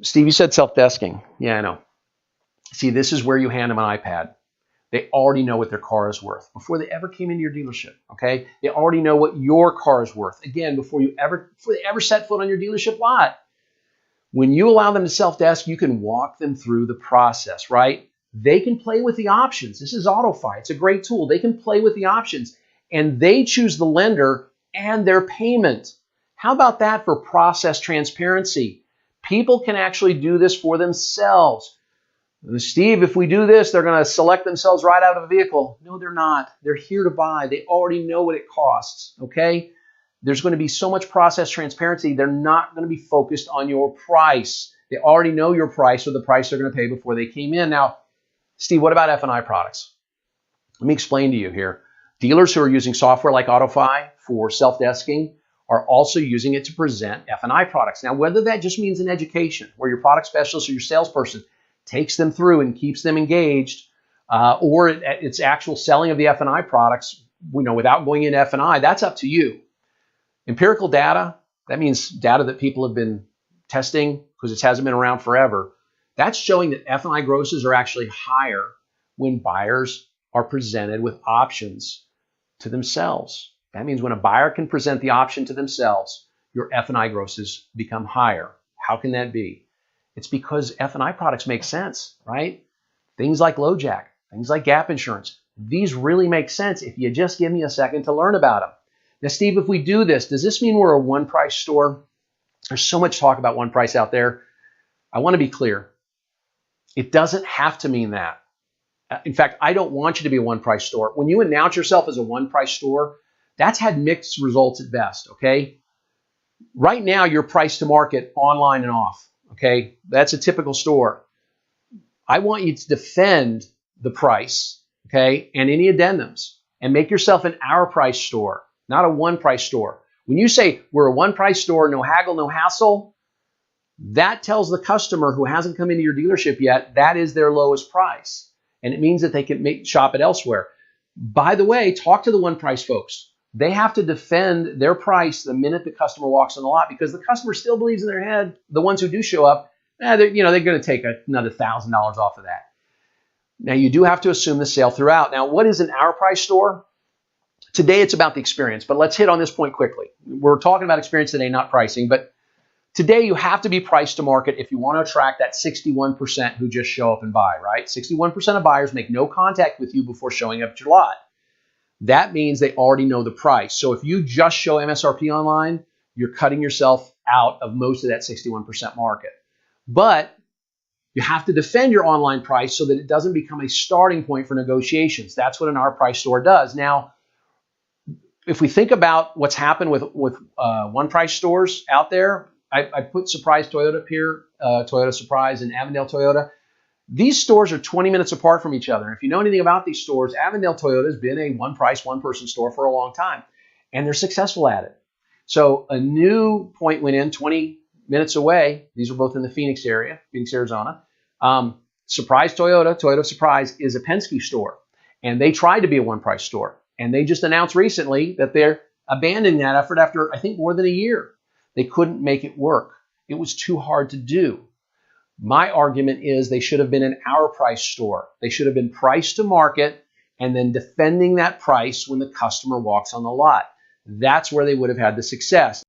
Steve, you said self-desking. Yeah, I know. See, this is where you hand them an iPad. They already know what their car is worth before they ever came into your dealership, okay? They already know what your car is worth, again, before they ever set foot on your dealership lot. When you allow them to self-desk, you can walk them through the process, right? They can play with the options. This is AutoFi. It's a great tool. They can play with the options, and they choose the lender and their payment. How about that for process transparency? People can actually do this for themselves. Steve, if we do this, they're going to select themselves right out of a vehicle. No, they're not. They're here to buy. They already know what it costs, okay? There's going to be so much process transparency, they're not going to be focused on your price. They already know your price or the price they're going to pay before they came in. Now, Steve, what about F&I products? Let me explain to you here. Dealers who are using software like AutoFi for self-desking are also using it to present F&I products. Now, whether that just means an education where your product specialist or your salesperson takes them through and keeps them engaged, or it's actual selling of the F&I products, without going into F&I, that's up to you. Empirical data, that means data that people have been testing because it hasn't been around forever. That's showing that F&I grosses are actually higher when buyers are presented with options to themselves. That means when a buyer can present the option to themselves, your F&I grosses become higher. How can that be? It's because F&I products make sense, right? Things like LoJack, things like gap insurance. These really make sense if you just give me a second to learn about them. Now, Steve, if we do this, does this mean we're a one-price store? There's so much talk about one price out there. I want to be clear. It doesn't have to mean that. In fact, I don't want you to be a one-price store. When you announce yourself as a one-price store, that's had mixed results at best, okay? Right now, you're priced to market online and off, okay? That's a typical store. I want you to defend the price, okay, and any addendums, and make yourself an our price store, not a one-price store. When you say we're a one-price store, no haggle, no hassle, that tells the customer who hasn't come into your dealership yet that is their lowest price. And it means that they can shop it elsewhere. By the way, talk to the one-price folks. They have to defend their price the minute the customer walks on the lot because the customer still believes in their head, the ones who do show up, they're going to take another $1,000 off of that. Now, you do have to assume the sale throughout. Now, what is an our price store? Today, it's about the experience, but let's hit on this point quickly. We're talking about experience today, not pricing, but today you have to be priced to market if you want to attract that 61% who just show up and buy, right? 61% of buyers make no contact with you before showing up at your lot. That means they already know the price. So if you just show MSRP online, you're cutting yourself out of most of that 61% market. But you have to defend your online price so that it doesn't become a starting point for negotiations. That's what an our price store does. Now, if we think about what's happened with one price stores out there, I put Surprise Toyota up here, Toyota Surprise and Avondale Toyota. These stores are 20 minutes apart from each other. If you know anything about these stores, Avondale Toyota has been a one price, one person store for a long time, and they're successful at it. So a new point went in 20 minutes away. These are both in the Phoenix area, Phoenix, Arizona. Surprise Toyota, Toyota Surprise is a Penske store, and they tried to be a one price store. And they just announced recently that they're abandoning that effort after, I think, more than a year. They couldn't make it work. It was too hard to do. My argument is they should have been an our price store. They should have been priced to market and then defending that price when the customer walks on the lot. That's where they would have had the success.